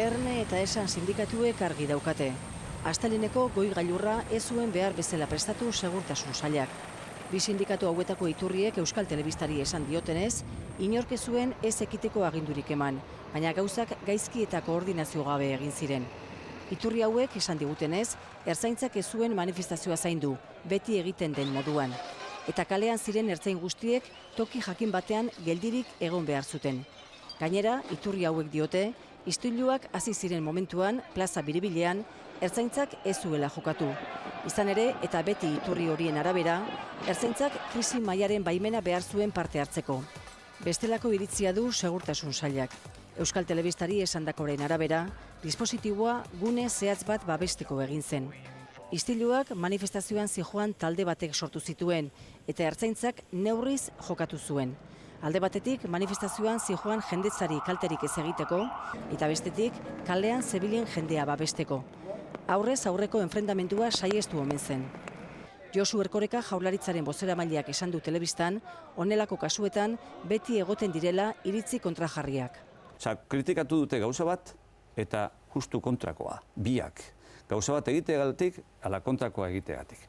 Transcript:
Erne eta Esan sindikatuek argi daukate. Asteleneko goi gailurra ez zuen behar bezala prestatu segurtasun sailak. Bi sindikatu hauetako iturriek Euskal Telebistari esan diotenez, inork ez zuen ez ekiteko agindurik eman, baina gauzak gaizki eta koordinazio gabe egin ziren. Iturri hauek esan digutenez, ertzaintzak ez zuen manifestazioa zaindu, beti egiten den moduan. Eta kalean ziren ertzain guztiek toki jakin batean geldirik egon behar zuten. Gainera, iturri hauek diote, istiluak hasi ziren momentuan, plaza Biribilean, ertzaintzak ez zuela jokatu. Izan ere, eta beti iturri horien arabera, ertzaintzak krisi mailaren baimena behar zuen parte hartzeko. Bestelako iritzia du segurtasun sailak. Euskal Telebistari esandakoren arabera, dispositiboa gune zehatz bat babesteko egin zen. Istiluak manifestazioan zijoan talde batek sortu zituen, eta ertzaintzak neurriz jokatu zuen. Alde batetik, manifestazioan zijoan jendetzari kalterik ez egiteko, eta bestetik, kalean zebilen jendea babesteko. Aurrez aurreko enfrentamendua saiestu omen zen. Josu Erkoreka Jaurlaritzaren bozeramaileak esan du telebistan, honelako kasuetan beti egoten direla iritzi kontrajarriak. Kritikatu dute gauza bat eta justu kontrakoa, biak. Gauza bat egiteagatik, ala kontrakoa egiteagatik.